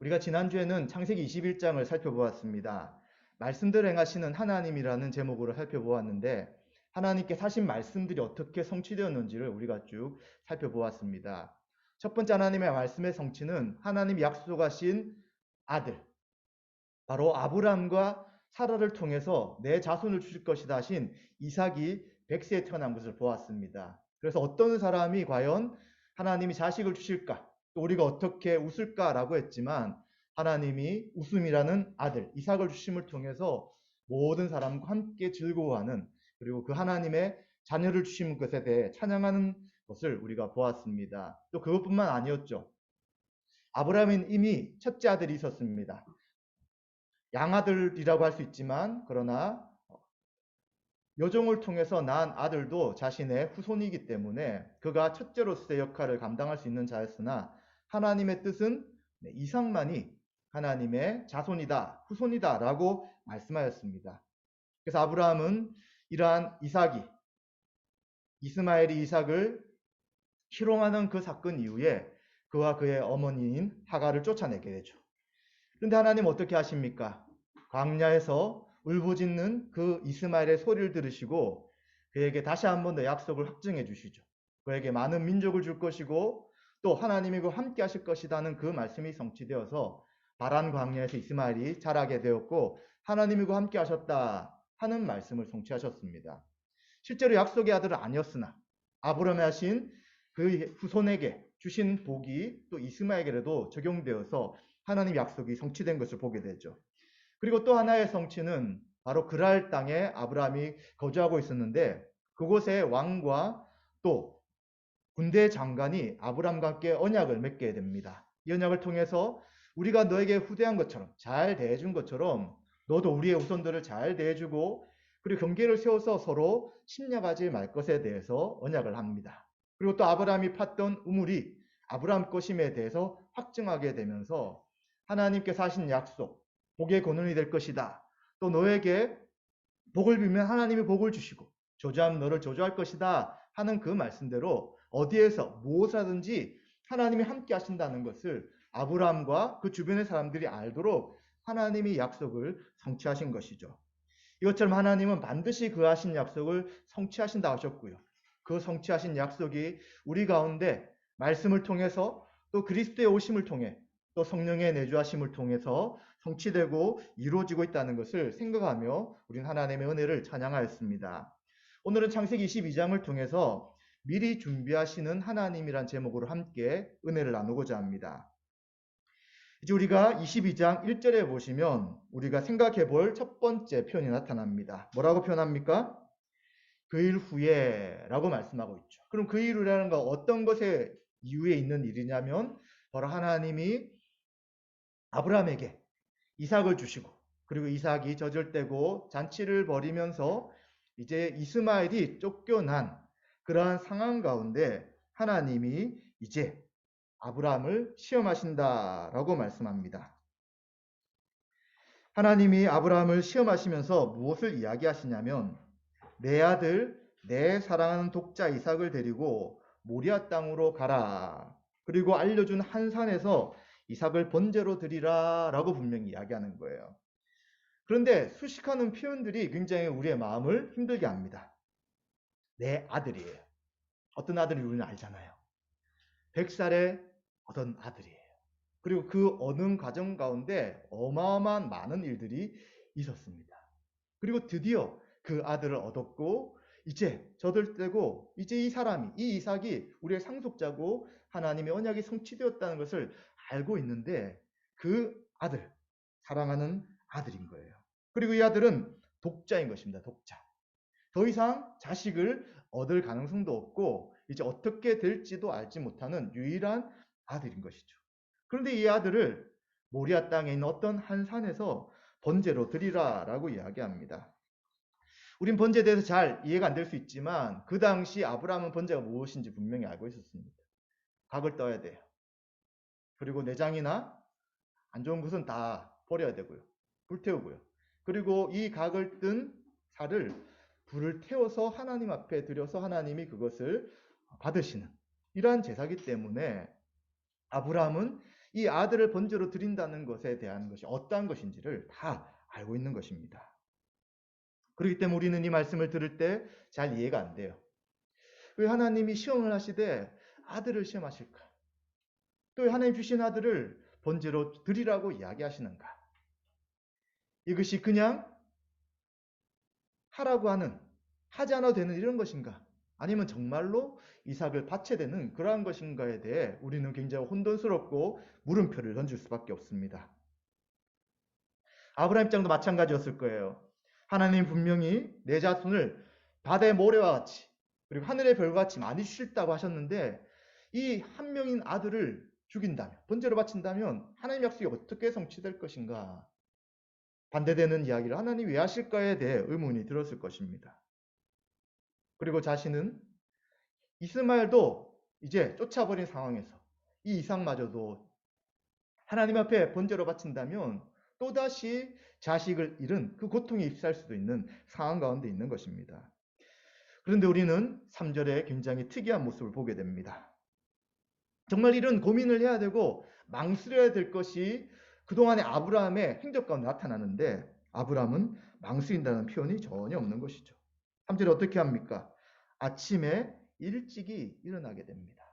우리가 지난주에는 창세기 21장을 살펴보았습니다. 말씀들 행하시는 하나님이라는 제목으로 살펴보았는데 하나님께 하신 말씀들이 어떻게 성취되었는지를 우리가 쭉 살펴보았습니다. 첫 번째 하나님의 말씀의 성취는 하나님이 약속하신 아들, 바로 아브람과 사라를 통해서 내 자손을 주실 것이다 하신 이삭이 100세에 태어난 것을 보았습니다. 그래서 어떤 사람이 과연 하나님이 자식을 주실까? 또 우리가 어떻게 웃을까라고 했지만 하나님이 웃음이라는 아들 이삭을 주심을 통해서 모든 사람과 함께 즐거워하는, 그리고 그 하나님의 자녀를 주신 것에 대해 찬양하는 것을 우리가 보았습니다. 또 그것뿐만 아니었죠. 아브라함은 이미 첫째 아들이 있었습니다. 양아들이라고 할 수 있지만 그러나 여종을 통해서 낳은 아들도 자신의 후손이기 때문에 그가 첫째로서의 역할을 감당할 수 있는 자였으나 하나님의 뜻은 이삭만이 하나님의 자손이다, 후손이다 라고 말씀하였습니다. 그래서 아브라함은 이러한 이스마엘이 이삭을 희롱하는 그 사건 이후에 그와 그의 어머니인 하갈을 쫓아내게 되죠. 그런데 하나님 어떻게 하십니까? 광야에서 울부짖는 그 이스마엘의 소리를 들으시고 그에게 다시 한 번 더 약속을 확증해 주시죠. 그에게 많은 민족을 줄 것이고 또 하나님이 그와 함께 하실 것이라는 그 말씀이 성취되어서 바란 광야에서 이스마엘이 자라게 되었고 하나님이 그와 함께 하셨다 하는 말씀을 성취하셨습니다. 실제로 약속의 아들은 아니었으나 아브라함이 하신 그 후손에게 주신 복이 또 이스마엘에게도 적용되어서 하나님 약속이 성취된 것을 보게 되죠. 그리고 또 하나의 성취는 바로 그랄 땅에 아브라함이 거주하고 있었는데 그곳의 왕과 또 군대 장관이 아브라함과 함께 언약을 맺게 됩니다. 이 언약을 통해서 우리가 너에게 후대한 것처럼 잘 대해준 것처럼 너도 우리의 후손들을 잘 대해주고 그리고 경계를 세워서 서로 침략하지 말 것에 대해서 언약을 합니다. 그리고 또 아브라함이 팠던 우물이 아브라함 것임에 대해서 확증하게 되면서 하나님께서 하신 약속, 복의 근원이 될 것이다. 또 너에게 복을 빌면 하나님이 복을 주시고 저주하면 너를 저주할 것이다 하는 그 말씀대로 어디에서 무엇을 하든지 하나님이 함께 하신다는 것을 아브라함과 그 주변의 사람들이 알도록 하나님이 약속을 성취하신 것이죠. 이것처럼 하나님은 반드시 그 하신 약속을 성취하신다 하셨고요. 그 성취하신 약속이 우리 가운데 말씀을 통해서 또 그리스도의 오심을 통해 또 성령의 내주하심을 통해서 성취되고 이루어지고 있다는 것을 생각하며 우리는 하나님의 은혜를 찬양하였습니다. 오늘은 창세기 22장을 통해서 미리 준비하시는 하나님이란 제목으로 함께 은혜를 나누고자 합니다. 이제 우리가 22장 1절에 보시면 우리가 생각해 볼 첫 번째 표현이 나타납니다. 뭐라고 표현합니까? 그 일 후에 라고 말씀하고 있죠. 그럼 그 일 후라는 건 어떤 것의 이후에 있는 일이냐면 바로 하나님이 아브라함에게 이삭을 주시고 그리고 이삭이 젖을 떼고 잔치를 벌이면서 이제 이스마엘이 쫓겨난 그러한 상황 가운데 하나님이 이제 아브라함을 시험하신다라고 말씀합니다. 하나님이 아브라함을 시험하시면서 무엇을 이야기하시냐면 내 아들, 내 사랑하는 독자 이삭을 데리고 모리아 땅으로 가라. 그리고 알려준 한 산에서 이삭을 번제로 드리라 라고 분명히 이야기하는 거예요. 그런데 수식하는 표현들이 굉장히 우리의 마음을 힘들게 합니다. 내 아들이에요. 어떤 아들이 우리는 알잖아요. 100살의 어떤 아들이에요. 그리고 그 어느 과정 가운데 어마어마한 많은 일들이 있었습니다. 그리고 드디어 그 아들을 얻었고 이제 젖을 떼고 이제 이 이삭이 우리의 상속자고 하나님의 언약이 성취되었다는 것을 알고 있는데 그 아들, 사랑하는 아들인 거예요. 그리고 이 아들은 독자인 것입니다. 독자. 더 이상 자식을 얻을 가능성도 없고 이제 어떻게 될지도 알지 못하는 유일한 아들인 것이죠. 그런데 이 아들을 모리아 땅에 있는 어떤 한 산에서 번제로 드리라라고 이야기합니다. 우린 번제에 대해서 잘 이해가 안 될 수 있지만 그 당시 아브라함은 번제가 무엇인지 분명히 알고 있었습니다. 각을 떠야 돼요. 그리고 내장이나 안 좋은 것은 다 버려야 되고요. 불태우고요. 그리고 이 각을 뜬 살을 불을 태워서 하나님 앞에 드려서 하나님이 그것을 받으시는 이러한 제사기 때문에 아브라함은 이 아들을 번제로 드린다는 것에 대한 것이 어떠한 것인지를 다 알고 있는 것입니다. 그렇기 때문에 우리는 이 말씀을 들을 때 잘 이해가 안 돼요. 왜 하나님이 시험을 하시되 아들을 시험하실까? 또 왜 하나님 주신 아들을 번제로 드리라고 이야기하시는가? 이것이 그냥 하라고 하는, 하지 않아도 되는 이런 것인가? 아니면 정말로 이삭을 바쳐야 되는 그러한 것인가에 대해 우리는 굉장히 혼돈스럽고 물음표를 던질 수밖에 없습니다. 아브라함 입장도 마찬가지였을 거예요. 하나님 분명히 내 자손을 바다의 모래와 같이 그리고 하늘의 별과 같이 많이 주실다고 하셨는데 이 한 명인 아들을 죽인다면, 번제로 바친다면 하나님 약속이 어떻게 성취될 것인가? 반대되는 이야기를 하나님이 왜 하실까에 대해 의문이 들었을 것입니다. 그리고 자신은 이스마엘도 이제 쫓아버린 상황에서 이 이삭마저도 하나님 앞에 번제로 바친다면 또다시 자식을 잃은 그 고통에 휩싸일 수도 있는 상황 가운데 있는 것입니다. 그런데 우리는 3절에 굉장히 특이한 모습을 보게 됩니다. 정말 이런 고민을 해야 되고 망설여야 될 것이 그동안의 아브라함의 행적 가운데 나타나는데 아브라함은 망설인다는 표현이 전혀 없는 것이죠. 3절에 어떻게 합니까? 아침에 일찍이 일어나게 됩니다.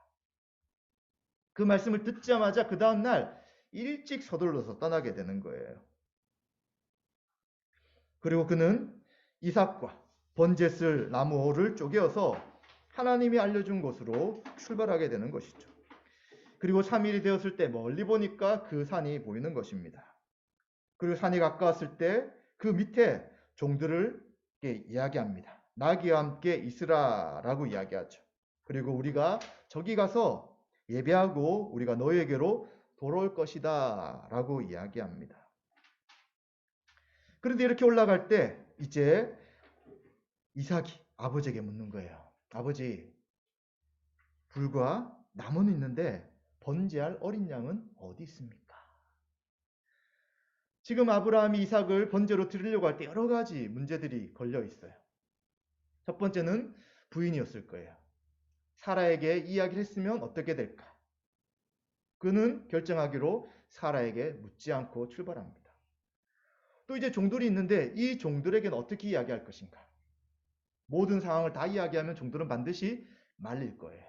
그 말씀을 듣자마자 그 다음날 일찍 서둘러서 떠나게 되는 거예요. 그리고 그는 이삭과 번제 쓸 나무를 쪼개어서 하나님이 알려준 곳으로 출발하게 되는 것이죠. 그리고 3일이 되었을 때 멀리 보니까 그 산이 보이는 것입니다. 그리고 산이 가까웠을 때 그 밑에 종들을 이야기합니다. 나귀와 함께 있으라라고 이야기하죠. 그리고 우리가 저기 가서 예배하고 우리가 너희에게로 돌아올 것이다 라고 이야기합니다. 그런데 이렇게 올라갈 때 이제 이삭이 아버지에게 묻는 거예요. 아버지, 불과 나무는 있는데 번제할 어린 양은 어디 있습니까? 지금 아브라함이 이삭을 번제로 드리려고 할 때 여러 가지 문제들이 걸려 있어요. 첫 번째는 부인이었을 거예요. 사라에게 이야기를 했으면 어떻게 될까? 그는 결정하기로 사라에게 묻지 않고 출발합니다. 또 이제 종들이 있는데 이 종들에게는 어떻게 이야기할 것인가? 모든 상황을 다 이야기하면 종들은 반드시 말릴 거예요.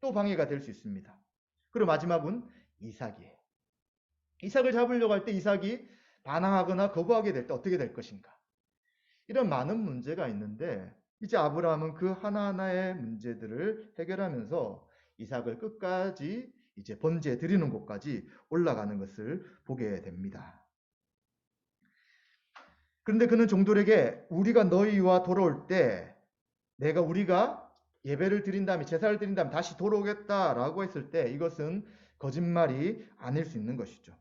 또 방해가 될 수 있습니다. 그리고 마지막은 이삭이에요. 이삭을 잡으려고 할 때 이삭이 반항하거나 거부하게 될 때 어떻게 될 것인가? 이런 많은 문제가 있는데 이제 아브라함은 그 하나하나의 문제들을 해결하면서 이삭을 끝까지 이제 번제 드리는 곳까지 올라가는 것을 보게 됩니다. 그런데 그는 종들에게 우리가 너희와 돌아올 때 우리가 예배를 드린 다음에 제사를 드린 다음에 다시 돌아오겠다라고 했을 때 이것은 거짓말이 아닐 수 있는 것이죠.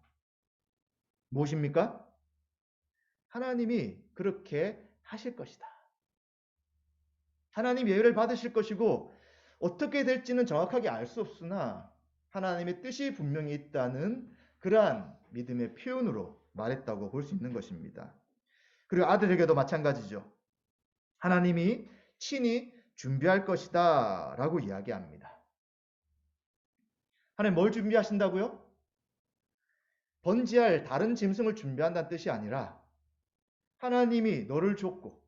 무엇입니까? 하나님이 그렇게 하실 것이다. 하나님 예외를 받으실 것이고 어떻게 될지는 정확하게 알 수 없으나 하나님의 뜻이 분명히 있다는 그러한 믿음의 표현으로 말했다고 볼 수 있는 것입니다. 그리고 아들에게도 마찬가지죠. 하나님이 친히 준비할 것이다 라고 이야기합니다. 하나님 뭘 준비하신다고요? 번제할 다른 짐승을 준비한다는 뜻이 아니라 하나님이 너를 줬고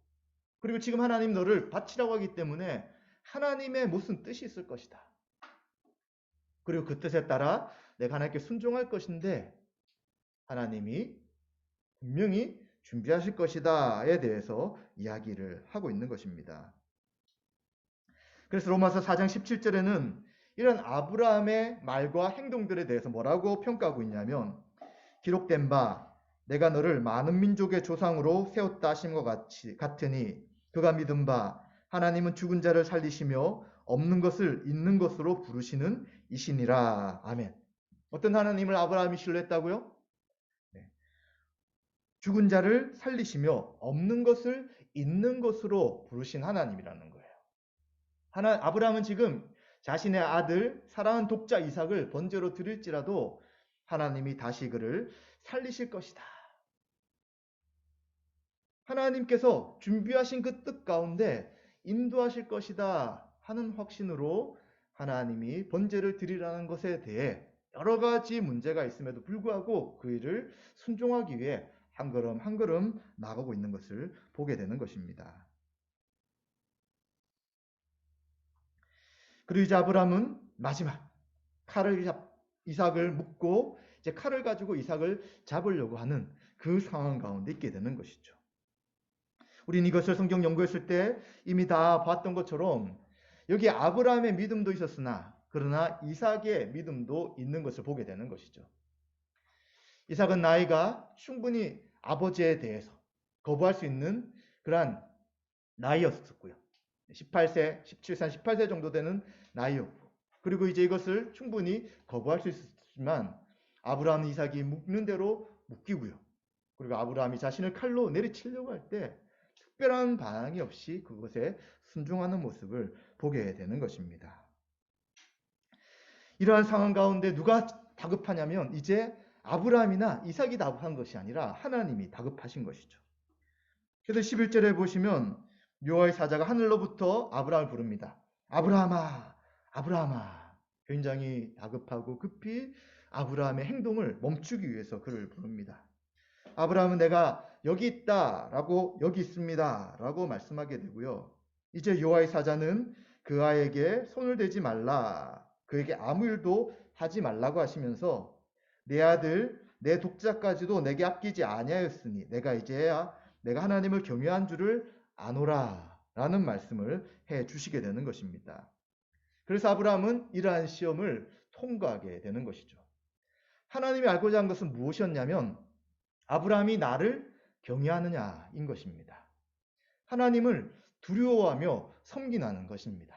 그리고 지금 하나님 너를 바치라고 하기 때문에 하나님의 무슨 뜻이 있을 것이다. 그리고 그 뜻에 따라 내가 하나님께 순종할 것인데 하나님이 분명히 준비하실 것이다에 대해서 이야기를 하고 있는 것입니다. 그래서 로마서 4장 17절에는 이런 아브라함의 말과 행동들에 대해서 뭐라고 평가하고 있냐면 기록된 바 내가 너를 많은 민족의 조상으로 세웠다 하신 것 같으니 그가 믿은 바 하나님은 죽은 자를 살리시며 없는 것을 있는 것으로 부르시는 이시니라. 아멘. 어떤 하나님을 아브라함이 신뢰했다고요? 네. 죽은 자를 살리시며 없는 것을 있는 것으로 부르신 하나님이라는 거예요. 아브라함은 지금 자신의 아들 사랑하는 독자 이삭을 번제로 드릴지라도 하나님이 다시 그를 살리실 것이다. 하나님께서 준비하신 그 뜻 가운데 인도하실 것이다 하는 확신으로 하나님이 번제를 드리라는 것에 대해 여러 가지 문제가 있음에도 불구하고 그 일을 순종하기 위해 한 걸음 한 걸음 나가고 있는 것을 보게 되는 것입니다. 그리고 이제 아브라함은 마지막 이삭을 묶고 이제 칼을 가지고 이삭을 잡으려고 하는 그 상황 가운데 있게 되는 것이죠. 우린 이것을 성경 연구했을 때 이미 다 봤던 것처럼 여기 아브라함의 믿음도 있었으나 그러나 이삭의 믿음도 있는 것을 보게 되는 것이죠. 이삭은 나이가 충분히 아버지에 대해서 거부할 수 있는 그러한 나이였었고요. 18세, 17세, 18세 정도 되는 나이였고, 그리고 이제 이것을 충분히 거부할 수 있었지만 아브라함 이삭이 묶는 대로 묶이고요. 그리고 아브라함이 자신을 칼로 내리치려고 할 때 특별한 반항이 없이 그것에 순종하는 모습을 보게 되는 것입니다. 이러한 상황 가운데 누가 다급하냐면 이제 아브라함이나 이삭이 다급한 것이 아니라 하나님이 다급하신 것이죠. 그래서 11절에 보시면 여호와의 사자가 하늘로부터 아브라함을 부릅니다. 아브라함아, 아브라함아. 굉장히 다급하고 급히 아브라함의 행동을 멈추기 위해서 그를 부릅니다. 아브라함은 내가 여기 있다라고 여기 있습니다라고 말씀하게 되고요. 이제 여호와의 사자는 그 아이에게 손을 대지 말라, 그에게 아무 일도 하지 말라고 하시면서 내 아들, 내 독자까지도 내게 아끼지 아니하였으니 내가 이제야 내가 하나님을 경외한 줄을 아노라 라는 말씀을 해 주시게 되는 것입니다. 그래서 아브라함은 이러한 시험을 통과하게 되는 것이죠. 하나님이 알고자 한 것은 무엇이었냐면 아브라함이 나를 경외하느냐인 것입니다. 하나님을 두려워하며 섬기는 것입니다.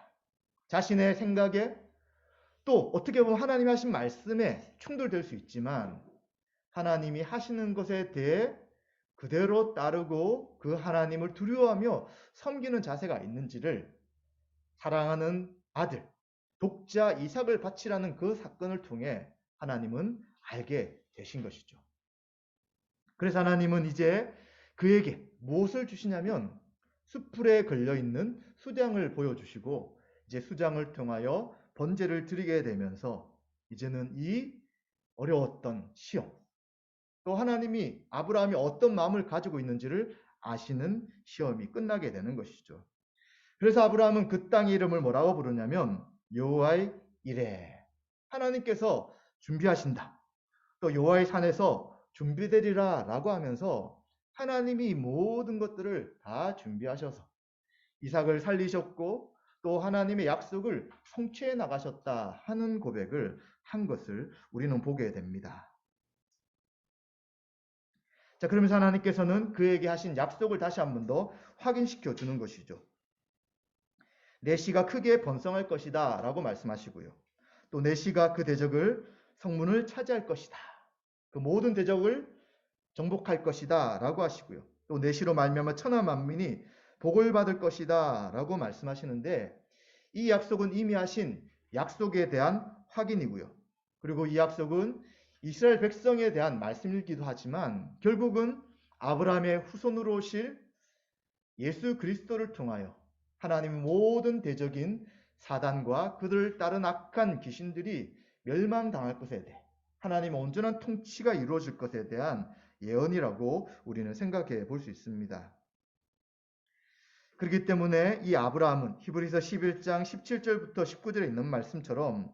자신의 생각에 또 어떻게 보면 하나님이 하신 말씀에 충돌될 수 있지만 하나님이 하시는 것에 대해 그대로 따르고 그 하나님을 두려워하며 섬기는 자세가 있는지를 사랑하는 아들, 독자 이삭을 바치라는 그 사건을 통해 하나님은 알게 되신 것이죠. 그래서 하나님은 이제 그에게 무엇을 주시냐면 숯불에 걸려있는 수장을 보여주시고 이제 수장을 통하여 번제를 드리게 되면서 이제는 이 어려웠던 시험, 또 하나님이 아브라함이 어떤 마음을 가지고 있는지를 아시는 시험이 끝나게 되는 것이죠. 그래서 아브라함은 그 땅의 이름을 뭐라고 부르냐면 여호와의 이레, 하나님께서 준비하신다, 또 여호와의 산에서 준비되리라 라고 하면서 하나님이 모든 것들을 다 준비하셔서 이삭을 살리셨고 또 하나님의 약속을 성취해 나가셨다 하는 고백을 한 것을 우리는 보게 됩니다. 자, 그러면서 하나님께서는 그에게 하신 약속을 다시 한 번 더 확인시켜 주는 것이죠. 내 씨가 크게 번성할 것이다 라고 말씀하시고요. 또 내 씨가 그 대적을 성문을 차지할 것이다, 그 모든 대적을 정복할 것이다 라고 하시고요. 또 내 씨로 말미암아 천하 만민이 복을 받을 것이다 라고 말씀하시는데 이 약속은 이미 하신 약속에 대한 확인이고요. 그리고 이 약속은 이스라엘 백성에 대한 말씀이기도 하지만 결국은 아브라함의 후손으로 오실 예수 그리스도를 통하여 하나님 모든 대적인 사단과 그들을 따른 악한 귀신들이 멸망당할 것에 대해 하나님의 온전한 통치가 이루어질 것에 대한 예언이라고 우리는 생각해 볼 수 있습니다. 그렇기 때문에 이 아브라함은 히브리서 11장 17절부터 19절에 있는 말씀처럼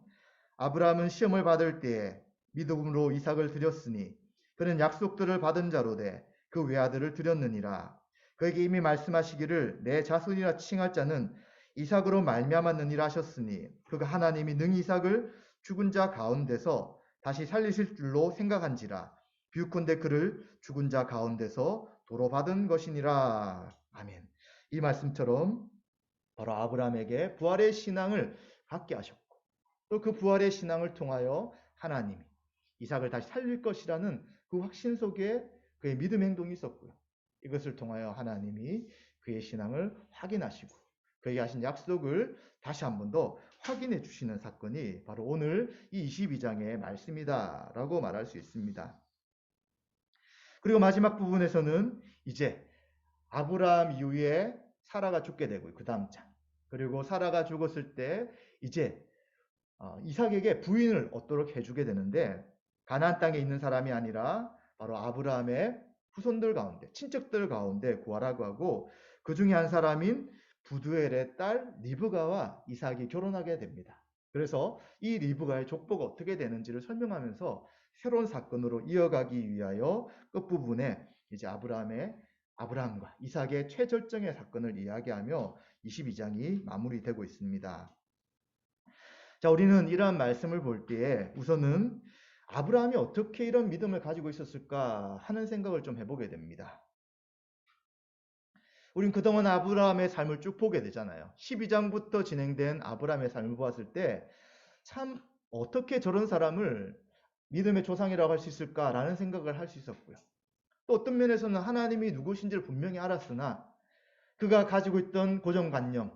아브라함은 시험을 받을 때에 믿음으로 이삭을 드렸으니 그는 약속들을 받은 자로 돼 그 외아들을 드렸느니라. 그에게 이미 말씀하시기를 내 자손이라 칭할 자는 이삭으로 말미암았느니라 하셨으니 그가 하나님이 능히 이삭을 죽은 자 가운데서 다시 살리실 줄로 생각한지라. 비유컨대 그를 죽은 자 가운데서 도로 받은 것이니라. 아멘. 이 말씀처럼 바로 아브라함에게 부활의 신앙을 갖게 하셨고 또 그 부활의 신앙을 통하여 하나님이 이삭을 다시 살릴 것이라는 그 확신 속에 그의 믿음 행동이 있었고요. 이것을 통하여 하나님이 그의 신앙을 확인하시고 그에게 하신 약속을 다시 한 번 더 확인해 주시는 사건이 바로 오늘 이 22장의 말씀이다라고 말할 수 있습니다. 그리고 마지막 부분에서는 이제 아브라함 이후에 사라가 죽게 되고 그 다음 장, 그리고 사라가 죽었을 때 이제 이삭에게 부인을 얻도록 해주게 되는데 가나안 땅에 있는 사람이 아니라 바로 아브라함의 후손들 가운데 친척들 가운데 구하라고 하고 그 중에 한 사람인 부두엘의 딸 리브가와 이삭이 결혼하게 됩니다. 그래서 이 리브가의 족보가 어떻게 되는지를 설명하면서 새로운 사건으로 이어가기 위하여 끝부분에 이제 아브라함과 이삭의 최절정의 사건을 이야기하며 22장이 마무리되고 있습니다. 자, 우리는 이러한 말씀을 볼 때에 우선은 아브라함이 어떻게 이런 믿음을 가지고 있었을까 하는 생각을 좀 해보게 됩니다. 우린 그동안 아브라함의 삶을 쭉 보게 되잖아요. 12장부터 진행된 아브라함의 삶을 보았을 때 참 어떻게 저런 사람을 믿음의 조상이라고 할 수 있을까라는 생각을 할 수 있었고요. 또 어떤 면에서는 하나님이 누구신지를 분명히 알았으나 그가 가지고 있던 고정관념,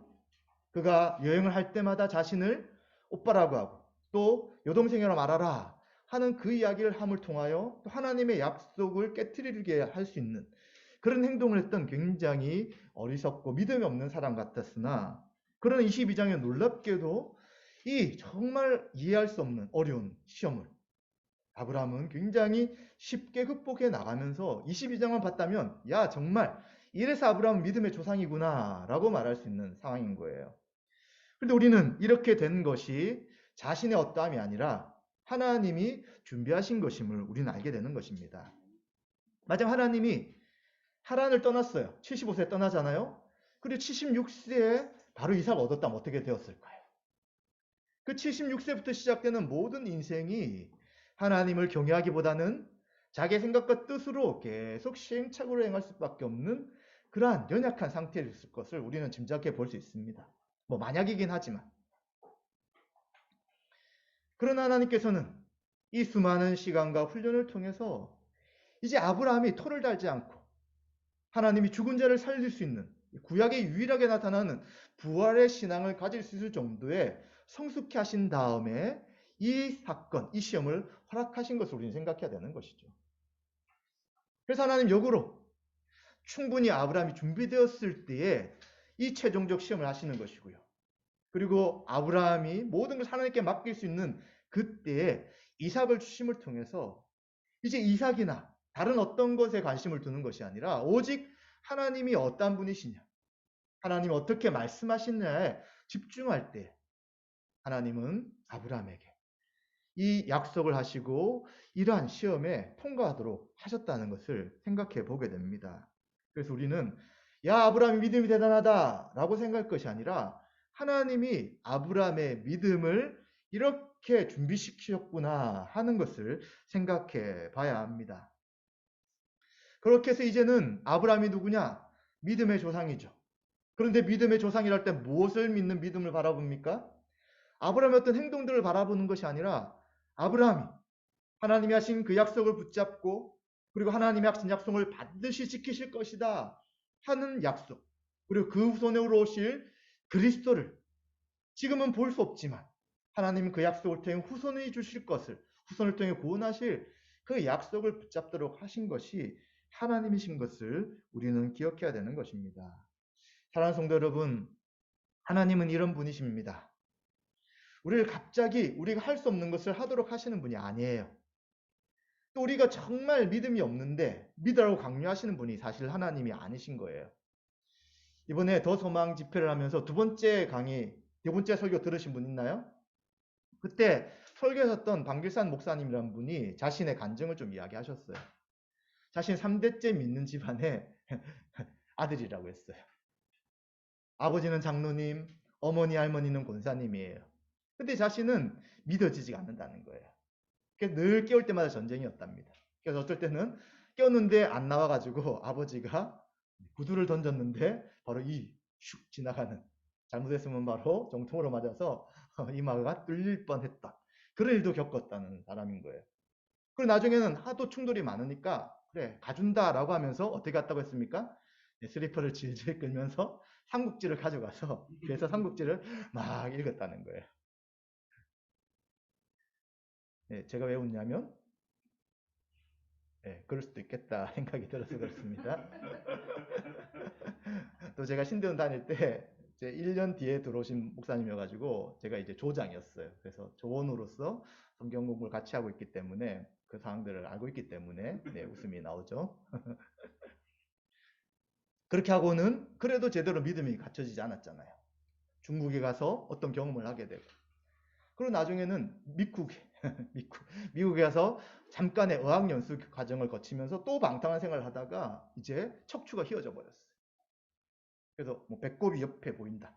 그가 여행을 할 때마다 자신을 오빠라고 하고 또 여동생이라고 말하라 하는 그 이야기를 함을 통하여 또 하나님의 약속을 깨트리게 할 수 있는 그런 행동을 했던 굉장히 어리석고 믿음이 없는 사람 같았으나 그러나 22장에 놀랍게도 이 정말 이해할 수 없는 어려운 시험을 아브라함은 굉장히 쉽게 극복해 나가면서 22장만 봤다면 야 정말 이래서 아브라함은 믿음의 조상이구나 라고 말할 수 있는 상황인 거예요. 그런데 우리는 이렇게 된 것이 자신의 어떠함이 아니라 하나님이 준비하신 것임을 우리는 알게 되는 것입니다. 마지막 하나님이 하란을 떠났어요. 75세에 떠나잖아요. 그리고 76세에 바로 이삭을 얻었다면 어떻게 되었을까요? 그 76세부터 시작되는 모든 인생이 하나님을 경외하기보다는 자기 생각과 뜻으로 계속 시행착오를 행할 수밖에 없는 그러한 연약한 상태에 있을 것을 우리는 짐작해 볼 수 있습니다. 뭐 만약이긴 하지만. 그러나 하나님께서는 이 수많은 시간과 훈련을 통해서 이제 아브라함이 토를 달지 않고 하나님이 죽은 자를 살릴 수 있는 구약에 유일하게 나타나는 부활의 신앙을 가질 수 있을 정도의 성숙해 하신 다음에 이 사건, 이 시험을 허락하신 것을 우리는 생각해야 되는 것이죠. 그래서 하나님 역으로 충분히 아브라함이 준비되었을 때에 이 최종적 시험을 하시는 것이고요. 그리고 아브라함이 모든 것을 하나님께 맡길 수 있는 그때에 이삭을 주심을 통해서 이제 이삭이나 다른 어떤 것에 관심을 두는 것이 아니라 오직 하나님이 어떤 분이시냐, 하나님이 어떻게 말씀하시느냐에 집중할 때 하나님은 아브라함에게 이 약속을 하시고 이러한 시험에 통과하도록 하셨다는 것을 생각해 보게 됩니다. 그래서 우리는 야 아브라함이 믿음이 대단하다라고 생각할 것이 아니라 하나님이 아브라함의 믿음을 이렇게 준비시키셨구나 하는 것을 생각해 봐야 합니다. 그렇게 해서 이제는 아브라함이 누구냐? 믿음의 조상이죠. 그런데 믿음의 조상이랄 때 무엇을 믿는 믿음을 바라봅니까? 아브라함의 어떤 행동들을 바라보는 것이 아니라 아브라함이 하나님이 하신 그 약속을 붙잡고 그리고 하나님이 하신 약속을 반드시 지키실 것이다 하는 약속 그리고 그 후손으로 오실 그리스도를 지금은 볼 수 없지만 하나님은 그 약속을 통해 후손이 주실 것을 후손을 통해 구원하실 그 약속을 붙잡도록 하신 것이 하나님이신 것을 우리는 기억해야 되는 것입니다. 사랑하는 성도 여러분, 하나님은 이런 분이십니다. 우리를 갑자기 우리가 할 수 없는 것을 하도록 하시는 분이 아니에요. 또 우리가 정말 믿음이 없는데 믿으라고 강요하시는 분이 사실 하나님이 아니신 거예요. 이번에 더 소망 집회를 하면서 두 번째 설교 들으신 분 있나요? 그때 설교하셨던 방길산 목사님이라는 분이 자신의 간증을 좀 이야기하셨어요. 자신 3대째 믿는 집안의 아들이라고 했어요. 아버지는 장로님, 어머니, 할머니는 권사님이에요. 근데 자신은 믿어지지가 않는다는 거예요. 그래서 늘 깨울 때마다 전쟁이었답니다. 그래서 어쩔 때는 깨웠는데 안 나와가지고 아버지가 구두를 던졌는데 바로 슉 지나가는 잘못했으면 바로 정통으로 맞아서 이마가 뚫릴 뻔했다. 그런 일도 겪었다는 사람인 거예요. 그리고 나중에는 하도 충돌이 많으니까 그래 가준다라고 하면서 어떻게 갔다고 했습니까? 슬리퍼를 질질 끌면서 삼국지를 가져가서 그래서 삼국지를 막 읽었다는 거예요. 제가 왜 웃냐면 그럴 수도 있겠다 생각이 들어서 그렇습니다. 또 제가 신대원 다닐 때 제 1년 뒤에 들어오신 목사님이어가지고 제가 이제 조장이었어요. 그래서 조원으로서 성경 공부를 같이 하고 있기 때문에 그 사항들을 알고 있기 때문에 네, 웃음이 나오죠. 그렇게 하고는 그래도 제대로 믿음이 갖춰지지 않았잖아요. 중국에 가서 어떤 경험을 하게 되고 그리고 나중에는 미국에 가서 잠깐의 어학연수 과정을 거치면서 또 방탕한 생활을 하다가 이제 척추가 휘어져 버렸어요. 그래서 뭐 배꼽이 옆에 보인다.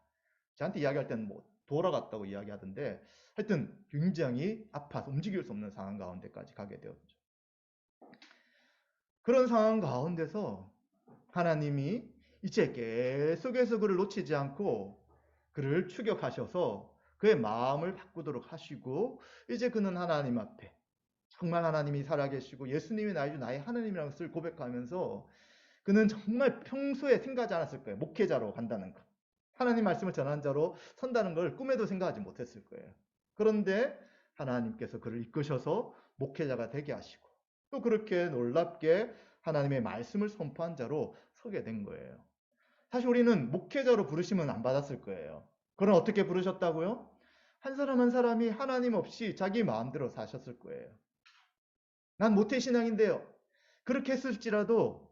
저한테 이야기할 때는 뭐 돌아갔다고 이야기하던데 하여튼 굉장히 아파서 움직일 수 없는 상황 가운데까지 가게 되었죠. 그런 상황 가운데서 하나님이 이제 계속해서 그를 놓치지 않고 그를 추격하셔서 그의 마음을 바꾸도록 하시고 이제 그는 하나님 앞에 정말 하나님이 살아계시고 예수님이 나의 하나님이라는 것을 고백하면서 그는 정말 평소에 생각하지 않았을 거예요. 목회자로 간다는 것. 하나님 말씀을 전하는 자로 선다는 걸 꿈에도 생각하지 못했을 거예요. 그런데 하나님께서 그를 이끄셔서 목회자가 되게 하시고 또 그렇게 놀랍게 하나님의 말씀을 선포한 자로 서게 된 거예요. 사실 우리는 목회자로 부르시면 안 받았을 거예요. 그럼 어떻게 부르셨다고요? 한 사람 한 사람이 하나님 없이 자기 마음대로 사셨을 거예요. 난 모태신앙인데요. 그렇게 했을지라도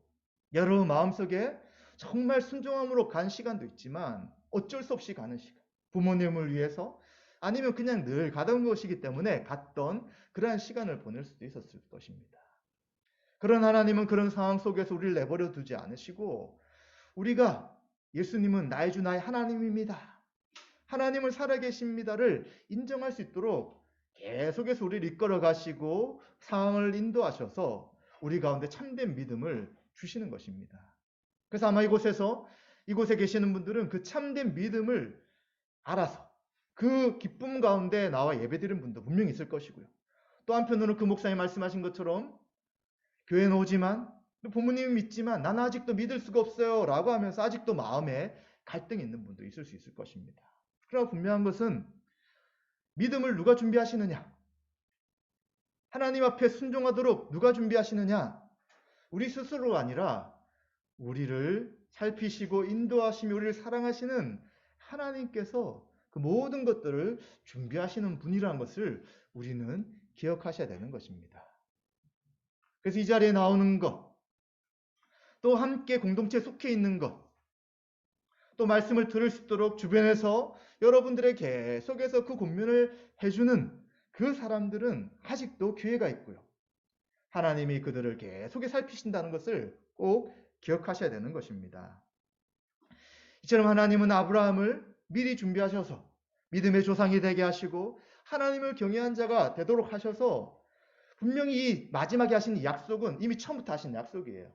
여러분 마음속에 정말 순종함으로 간 시간도 있지만 어쩔 수 없이 가는 시간. 부모님을 위해서 아니면 그냥 늘 가던 것이기 때문에 갔던 그러한 시간을 보낼 수도 있었을 것입니다. 그런 하나님은 그런 상황 속에서 우리를 내버려 두지 않으시고 우리가 예수님은 나의 주 나의 하나님입니다. 하나님을 살아계십니다를 인정할 수 있도록 계속해서 우리를 이끌어 가시고 상황을 인도하셔서 우리 가운데 참된 믿음을 주시는 것입니다. 그래서 아마 이곳에 계시는 분들은 그 참된 믿음을 알아서 그 기쁨 가운데 나와 예배드리는 분도 분명히 있을 것이고요. 또 한편으로는 그 목사님 말씀하신 것처럼 교회는 오지만 부모님이 믿지만 나는 아직도 믿을 수가 없어요 라고 하면서 아직도 마음에 갈등이 있는 분도 있을 수 있을 것입니다. 그러나 분명한 것은 믿음을 누가 준비하시느냐? 하나님 앞에 순종하도록 누가 준비하시느냐? 우리 스스로가 아니라 우리를 살피시고 인도하시며 우리를 사랑하시는 하나님께서 그 모든 것들을 준비하시는 분이라는 것을 우리는 기억하셔야 되는 것입니다. 그래서 이 자리에 나오는 것, 또 함께 공동체에 속해 있는 것, 또 말씀을 들을 수 있도록 주변에서 여러분들의 계속해서 그 권면을 해주는 그 사람들은 아직도 기회가 있고요. 하나님이 그들을 계속해 살피신다는 것을 꼭 기억하셔야 되는 것입니다. 이처럼 하나님은 아브라함을 미리 준비하셔서 믿음의 조상이 되게 하시고 하나님을 경외한 자가 되도록 하셔서 분명히 이 마지막에 하신 약속은 이미 처음부터 하신 약속이에요.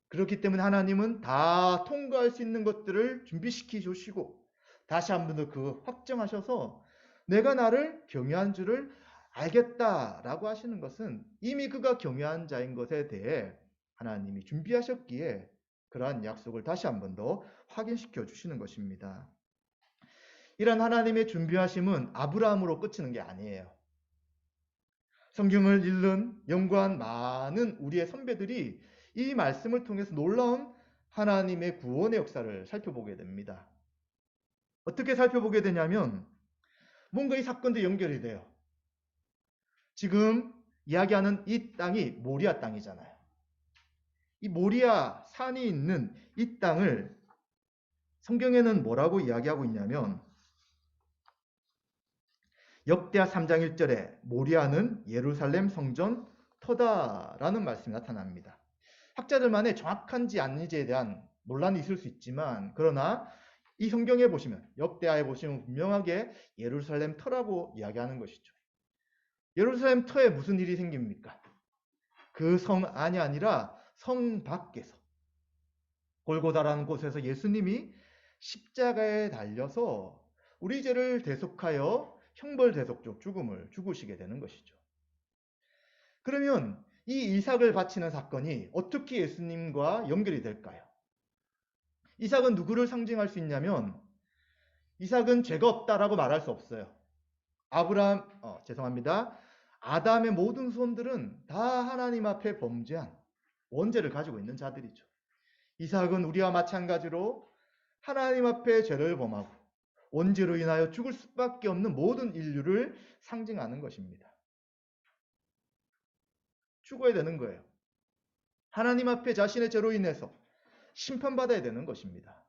그렇기 때문에 하나님은 다 통과할 수 있는 것들을 준비시켜 주시고 다시 한 번 더 그 확정하셔서 내가 나를 경외한 줄을 알겠다라고 하시는 것은 이미 그가 경외한 자인 것에 대해 하나님이 준비하셨기에 그러한 약속을 다시 한 번 더 확인시켜 주시는 것입니다. 이런 하나님의 준비하심은 아브라함으로 끝이는 게 아니에요. 성경을 읽는 연구한 많은 우리의 선배들이 이 말씀을 통해서 놀라운 하나님의 구원의 역사를 살펴보게 됩니다. 어떻게 살펴보게 되냐면 뭔가 이 사건도 연결이 돼요. 지금 이야기하는 이 땅이 모리아 땅이잖아요. 이 모리아 산이 있는 이 땅을 성경에는 뭐라고 이야기하고 있냐면 역대하 3장 1절에 모리아는 예루살렘 성전 터다라는 말씀이 나타납니다. 학자들만의 정확한지 아닌지에 대한 논란이 있을 수 있지만 그러나 이 성경에 보시면 역대하에 보시면 분명하게 예루살렘 터라고 이야기하는 것이죠. 예루살렘 터에 무슨 일이 생깁니까? 그 성 안이 아니라 성 밖에서 골고다라는 곳에서 예수님이 십자가에 달려서 우리 죄를 대속하여 형벌대속적 죽음을 죽으시게 되는 것이죠. 그러면 이 이삭을 바치는 사건이 어떻게 예수님과 연결이 될까요? 이삭은 누구를 상징할 수 있냐면 이삭은 죄가 없다라고 말할 수 없어요. 아담의 모든 후손들은 다 하나님 앞에 범죄한 원죄를 가지고 있는 자들이죠. 이삭은 우리와 마찬가지로 하나님 앞에 죄를 범하고 원죄로 인하여 죽을 수밖에 없는 모든 인류를 상징하는 것입니다. 죽어야 되는 거예요. 하나님 앞에 자신의 죄로 인해서 심판받아야 되는 것입니다.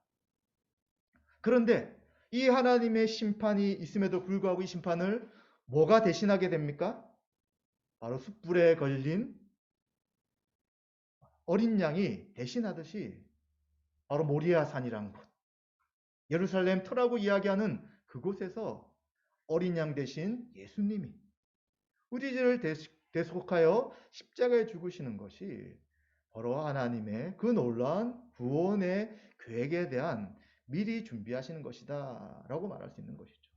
그런데 이 하나님의 심판이 있음에도 불구하고 이 심판을 뭐가 대신하게 됩니까? 바로 숯불에 걸린 어린 양이 대신하듯이 바로 모리아 산이란 곳, 예루살렘 터라고 이야기하는 그곳에서 어린 양 대신 예수님이 우리 죄를 대속하여 십자가에 죽으시는 것이 바로 하나님의 그 놀라운 구원의 계획에 대한 미리 준비하시는 것이다 라고 말할 수 있는 것이죠.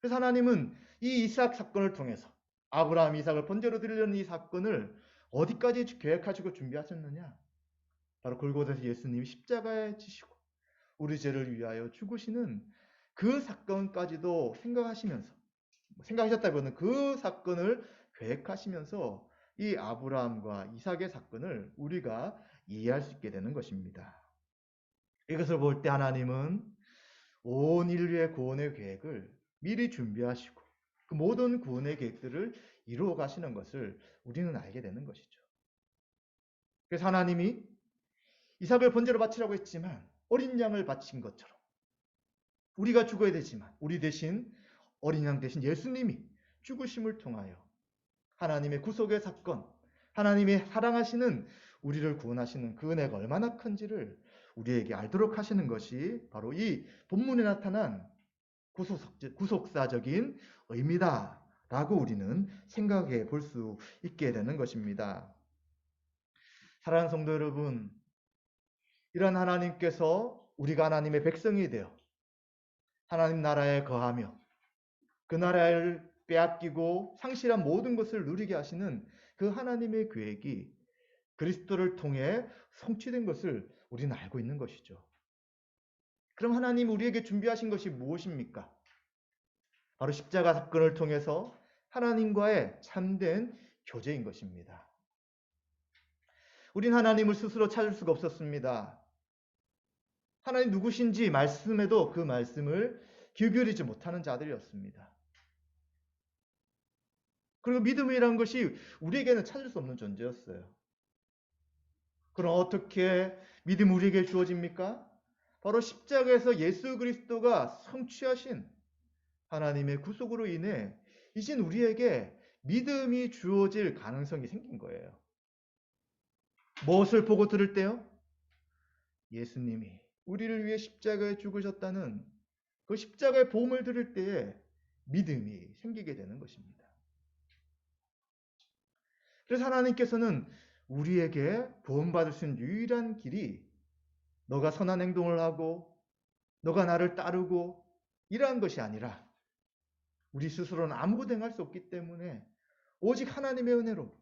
그래서 하나님은 이 이삭 사건을 통해서 아브라함 이삭을 번제로 드리려는 이 사건을 어디까지 계획하시고 준비하셨느냐? 바로 골고다에서 예수님이 십자가에 지시고 우리 죄를 위하여 죽으시는 그 사건까지도 생각하셨다기보다는 그 사건을 계획하시면서 이 아브라함과 이삭의 사건을 우리가 이해할 수 있게 되는 것입니다. 이것을 볼 때 하나님은 온 인류의 구원의 계획을 미리 준비하시고 그 모든 구원의 계획들을 이루어 가시는 것을 우리는 알게 되는 것이죠. 그래서 하나님이 이삭을 번제로 바치라고 했지만 어린 양을 바친 것처럼 우리가 죽어야 되지만 우리 대신 어린 양 대신 예수님이 죽으심을 통하여 하나님의 구속의 사건, 하나님의 사랑하시는 우리를 구원하시는 그 은혜가 얼마나 큰지를 우리에게 알도록 하시는 것이 바로 이 본문에 나타난 구속사적인 의미다라고 우리는 생각해 볼 수 있게 되는 것입니다. 사랑하는 성도 여러분, 이런 하나님께서 우리가 하나님의 백성이 되어 하나님 나라에 거하며 그 나라를 빼앗기고 상실한 모든 것을 누리게 하시는 그 하나님의 계획이 그리스도를 통해 성취된 것을 우리는 알고 있는 것이죠. 그럼 하나님 우리에게 준비하신 것이 무엇입니까? 바로 십자가 사건을 통해서 하나님과의 참된 교제인 것입니다. 우린 하나님을 스스로 찾을 수가 없었습니다. 하나님 누구신지 말씀에도 그 말씀을 기울이지 못하는 자들이었습니다. 그리고 믿음이라는 것이 우리에게는 찾을 수 없는 존재였어요. 그럼 어떻게 믿음 우리에게 주어집니까? 바로 십자가에서 예수 그리스도가 성취하신 하나님의 구속으로 인해 이젠 우리에게 믿음이 주어질 가능성이 생긴 거예요. 무엇을 보고 들을 때요? 예수님이 우리를 위해 십자가에 죽으셨다는 그 십자가의 복음을 들을 때에 믿음이 생기게 되는 것입니다. 그래서 하나님께서는 우리에게 구원받을 수 있는 유일한 길이 너가 선한 행동을 하고 너가 나를 따르고 이러한 것이 아니라 우리 스스로는 아무것도 행할 수 없기 때문에 오직 하나님의 은혜로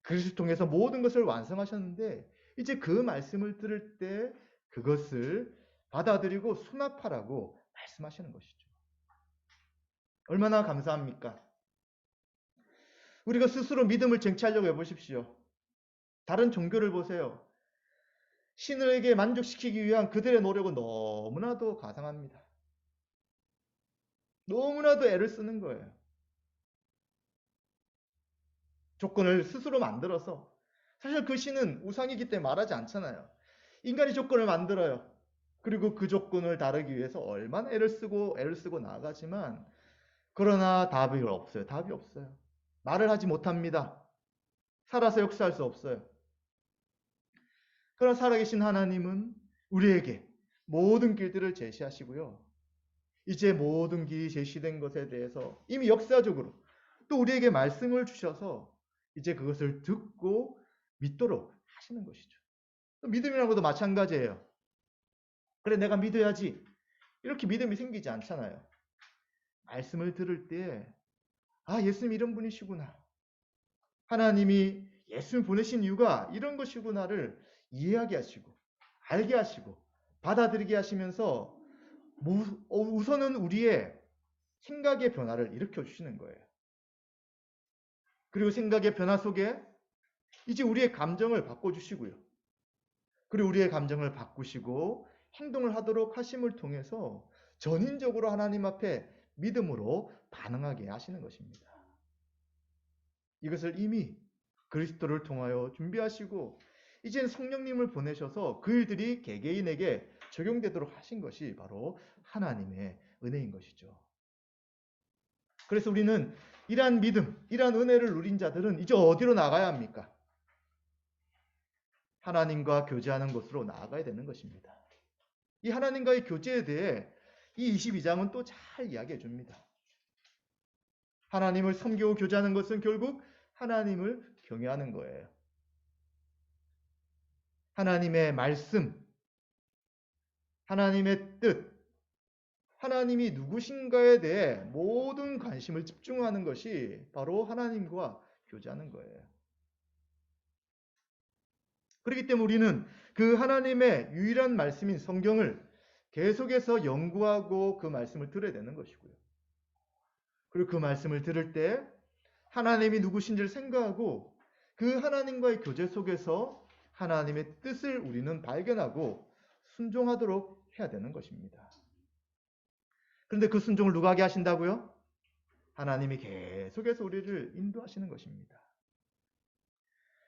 그리스도를 통해서 모든 것을 완성하셨는데 이제 그 말씀을 들을 때 그것을 받아들이고 수납하라고 말씀하시는 것이죠. 얼마나 감사합니까? 우리가 스스로 믿음을 쟁취하려고 해보십시오. 다른 종교를 보세요. 신에게 만족시키기 위한 그들의 노력은 너무나도 가상합니다. 너무나도 애를 쓰는 거예요. 조건을 스스로 만들어서 사실 그 신은 우상이기 때문에 말하지 않잖아요. 인간이 조건을 만들어요. 그리고 그 조건을 다루기 위해서 얼마나 애를 쓰고 나아가지만 그러나 답이 없어요. 답이 없어요. 말을 하지 못합니다. 살아서 역사할 수 없어요. 그러나 살아계신 하나님은 우리에게 모든 길들을 제시하시고요. 이제 모든 길이 제시된 것에 대해서 이미 역사적으로 또 우리에게 말씀을 주셔서 이제 그것을 듣고 믿도록 하시는 것이죠. 믿음이라는 것도 마찬가지예요. 그래, 내가 믿어야지. 이렇게 믿음이 생기지 않잖아요. 말씀을 들을 때, 아, 예수님 이런 분이시구나. 하나님이 예수님 보내신 이유가 이런 것이구나를 이해하게 하시고, 알게 하시고, 받아들이게 하시면서 우선은 우리의 생각의 변화를 일으켜 주시는 거예요. 그리고 생각의 변화 속에 이제 우리의 감정을 바꿔주시고요. 그리고 우리의 감정을 바꾸시고 행동을 하도록 하심을 통해서 전인적으로 하나님 앞에 믿음으로 반응하게 하시는 것입니다. 이것을 이미 그리스도를 통하여 준비하시고 이젠 성령님을 보내셔서 그 일들이 개개인에게 적용되도록 하신 것이 바로 하나님의 은혜인 것이죠. 그래서 우리는 이러한 믿음, 이러한 은혜를 누린 자들은 이제 어디로 나가야 합니까? 하나님과 교제하는 곳으로 나아가야 되는 것입니다. 이 하나님과의 교제에 대해 이 22장은 또 잘 이야기해 줍니다. 하나님을 섬기고 교제하는 것은 결국 하나님을 경외하는 거예요. 하나님의 말씀, 하나님의 뜻, 하나님이 누구신가에 대해 모든 관심을 집중하는 것이 바로 하나님과 교제하는 거예요. 그렇기 때문에 우리는 그 하나님의 유일한 말씀인 성경을 계속해서 연구하고 그 말씀을 들어야 되는 것이고요. 그리고 그 말씀을 들을 때 하나님이 누구신지를 생각하고 그 하나님과의 교제 속에서 하나님의 뜻을 우리는 발견하고 순종하도록 해야 되는 것입니다. 그런데 그 순종을 누가 하게 하신다고요? 하나님이 계속해서 우리를 인도하시는 것입니다.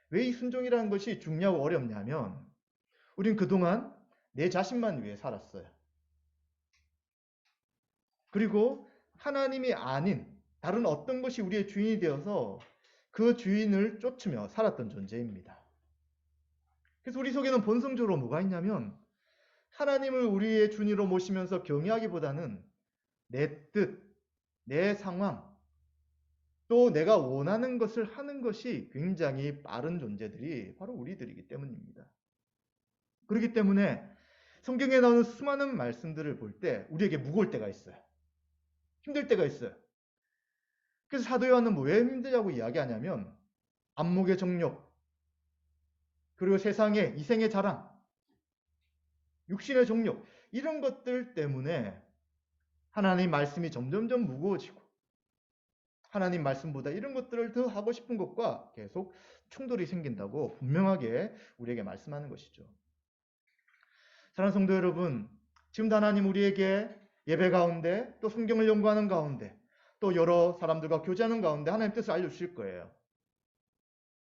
왜 이 순종이라는 것이 중요하고 어렵냐면 우린 그동안 내 자신만 위해 살았어요. 그리고 하나님이 아닌 다른 어떤 것이 우리의 주인이 되어서 그 주인을 쫓으며 살았던 존재입니다. 그래서 우리 속에는 본성적으로 뭐가 있냐면 하나님을 우리의 주인으로 모시면서 경외하기보다는 내 뜻, 내 상황, 또 내가 원하는 것을 하는 것이 굉장히 빠른 존재들이 바로 우리들이기 때문입니다. 그렇기 때문에 성경에 나오는 수많은 말씀들을 볼 때 우리에게 무거울 때가 있어요. 힘들 때가 있어요. 그래서 사도 요한은 왜 힘들다고 이야기하냐면 안목의 정욕, 그리고 세상의 이생의 자랑, 육신의 정욕 이런 것들 때문에 하나님 말씀이 점점점 무거워지고 하나님 말씀보다 이런 것들을 더 하고 싶은 것과 계속 충돌이 생긴다고 분명하게 우리에게 말씀하는 것이죠. 사랑하는 성도 여러분, 지금도 하나님 우리에게 예배 가운데 또 성경을 연구하는 가운데 또 여러 사람들과 교제하는 가운데 하나님 뜻을 알려주실 거예요.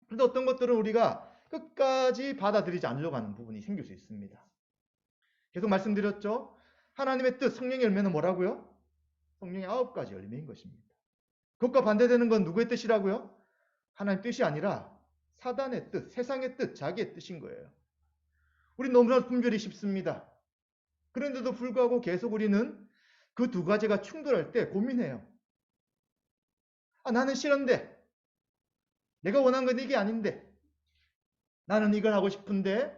그런데 어떤 것들은 우리가 끝까지 받아들이지 않으려고 하는 부분이 생길 수 있습니다. 계속 말씀드렸죠? 하나님의 뜻, 성령의 열매는 뭐라고요? 성령의 9가지 열매인 것입니다. 그것과 반대되는 건 누구의 뜻이라고요? 하나님의 뜻이 아니라 사단의 뜻, 세상의 뜻, 자기의 뜻인 거예요. 우리 너무나 분별이 쉽습니다. 그런데도 불구하고 계속 우리는 그 두 가지가 충돌할 때 고민해요. 나는 싫은데, 내가 원하는 건 이게 아닌데, 나는 이걸 하고 싶은데,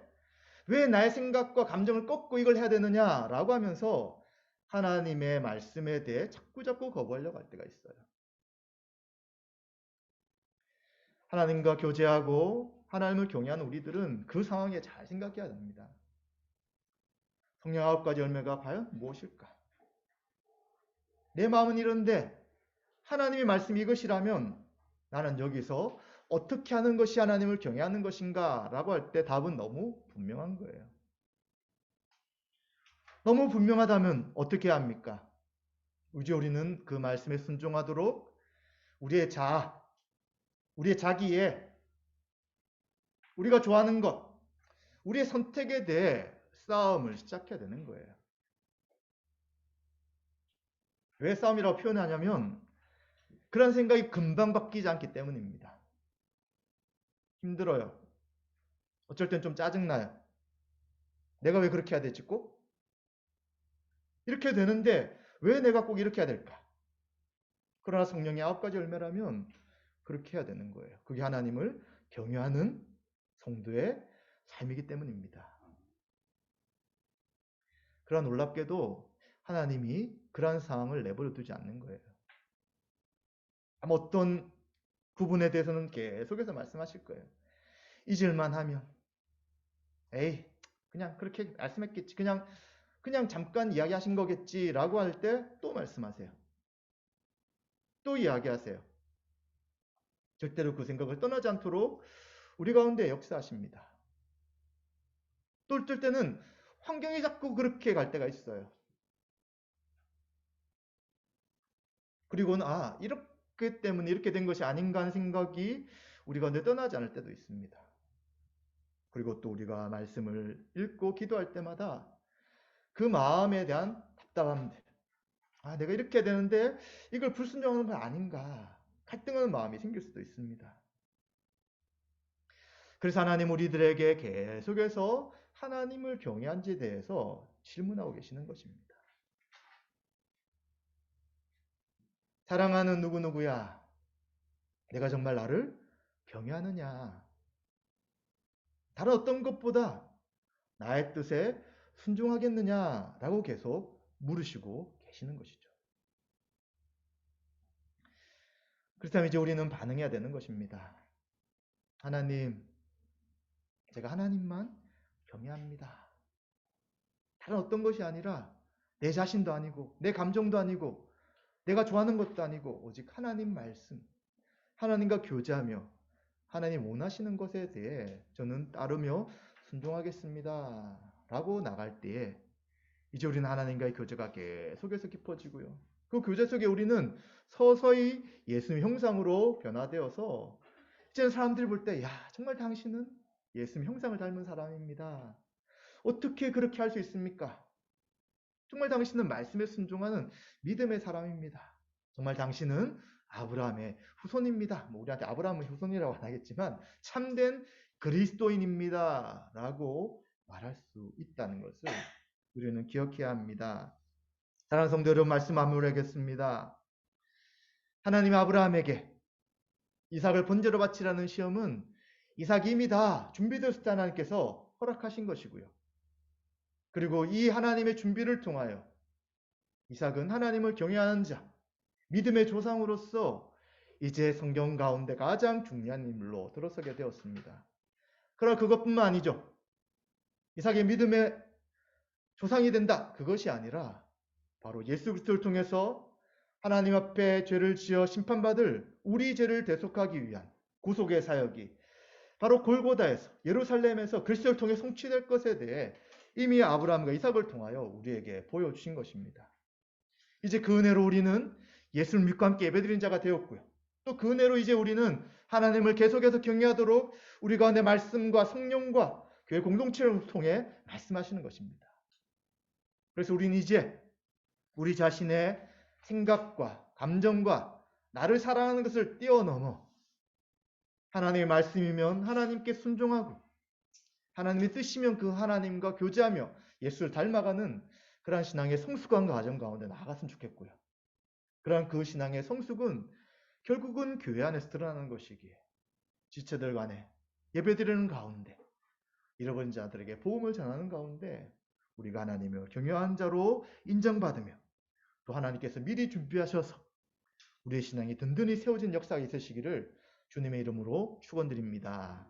왜 나의 생각과 감정을 꺾고 이걸 해야 되느냐라고 하면서 하나님의 말씀에 대해 자꾸자꾸 거부하려고 할 때가 있어요. 하나님과 교제하고 하나님을 경외하는 우리들은 그 상황에 잘 생각해야 됩니다. 성령 9가지 열매가 과연 무엇일까? 내 마음은 이런데 하나님의 말씀이 이것이라면 나는 여기서 어떻게 하는 것이 하나님을 경외하는 것인가? 라고 할 때 답은 너무 분명한 거예요. 너무 분명하다면 어떻게 해야 합니까? 이제 우리는 그 말씀에 순종하도록 우리의 자아, 우리의 자기에 우리가 좋아하는 것, 우리의 선택에 대해 싸움을 시작해야 되는 거예요. 왜 싸움이라고 표현하냐면 그런 생각이 금방 바뀌지 않기 때문입니다. 힘들어요. 어쩔 땐 좀 짜증나요. 내가 왜 그렇게 해야 되지 꼭? 이렇게 되는데 왜 내가 꼭 이렇게 해야 될까? 그러나 성령의 9가지 열매라면 그렇게 해야 되는 거예요. 그게 하나님을 경외하는 성도의 삶이기 때문입니다. 그러나 놀랍게도 하나님이 그러한 상황을 내버려 두지 않는 거예요. 아마 어떤 부분에 대해서는 계속해서 말씀하실 거예요. 잊을만 하면 에이 그냥 그렇게 말씀했겠지. 그냥 잠깐 이야기하신 거겠지라고 할 때 또 말씀하세요. 또 이야기하세요. 절대로 그 생각을 떠나지 않도록 우리 가운데 역사하십니다. 또 어떨 때는 환경이 자꾸 그렇게 갈 때가 있어요. 그리고는 이렇게 때문에 이렇게 된 것이 아닌가 하는 생각이 우리 가운데 떠나지 않을 때도 있습니다. 그리고 또 우리가 말씀을 읽고 기도할 때마다 그 마음에 대한 답답함들, 내가 이렇게 되는데 이걸 불순종하는 건 아닌가, 갈등하는 마음이 생길 수도 있습니다. 그래서 하나님 우리들에게 계속해서 하나님을 경외한지에 대해서 질문하고 계시는 것입니다. 사랑하는 누구누구야, 내가 정말 나를 경외하느냐? 다른 어떤 것보다 나의 뜻에 순종하겠느냐라고 계속 물으시고 계시는 것이죠. 그렇다면 이제 우리는 반응해야 되는 것입니다. 하나님, 제가 하나님만 경외합니다. 다른 어떤 것이 아니라 내 자신도 아니고 내 감정도 아니고 내가 좋아하는 것도 아니고 오직 하나님 말씀, 하나님과 교제하며 하나님 원하시는 것에 대해 저는 따르며 순종하겠습니다. 라고 나갈 때에 이제 우리는 하나님과의 교제가 계속해서 깊어지고요. 그 교제 속에 우리는 서서히 예수님 형상으로 변화되어서 이제는 사람들이 볼 때, 정말 당신은 예수님 형상을 닮은 사람입니다. 어떻게 그렇게 할 수 있습니까? 정말 당신은 말씀에 순종하는 믿음의 사람입니다. 정말 당신은 아브라함의 후손입니다. 우리한테 아브라함은 후손이라고 안 하겠지만 참된 그리스도인입니다. 라고 말할 수 있다는 것을 우리는 기억해야 합니다. 사랑하는 성도 여러분, 말씀 마무리하겠습니다. 하나님 아브라함에게 이삭을 번제로 바치라는 시험은 이삭이 이미 다 준비되었을 때 하나님께서 허락하신 것이고요. 그리고 이 하나님의 준비를 통하여 이삭은 하나님을 경외하는 자, 믿음의 조상으로서 이제 성경 가운데 가장 중요한 인물로 들어서게 되었습니다. 그러나 그것뿐만 아니죠. 이삭의 믿음의 조상이 된다. 그것이 아니라 바로 예수 그리스도를 통해서 하나님 앞에 죄를 지어 심판받을 우리 죄를 대속하기 위한 구속의 사역이 바로 골고다에서 예루살렘에서 그리스도를 통해 성취될 것에 대해 이미 아브라함과 이삭을 통하여 우리에게 보여주신 것입니다. 이제 그 은혜로 우리는 예수를 믿고 함께 예배드리는 자가 되었고요. 또 그 은혜로 이제 우리는 하나님을 계속해서 경외하도록 우리 가운데 말씀과 성령과 교회 공동체를 통해 말씀하시는 것입니다. 그래서 우리는 이제 우리 자신의 생각과 감정과 나를 사랑하는 것을 뛰어넘어 하나님의 말씀이면 하나님께 순종하고 하나님의 뜻이면 그 하나님과 교제하며 예수를 닮아가는 그러한 신앙의 성숙함과 과정 가운데 나아갔으면 좋겠고요. 그러한 그 신앙의 성숙은 결국은 교회 안에서 드러나는 것이기에 지체들 간에 예배드리는 가운데 잃어버린 자들에게 복음을 전하는 가운데 우리가 하나님을 경외한 자로 인정받으며 또 하나님께서 미리 준비하셔서 우리의 신앙이 든든히 세워진 역사가 있으시기를 주님의 이름으로 축원드립니다.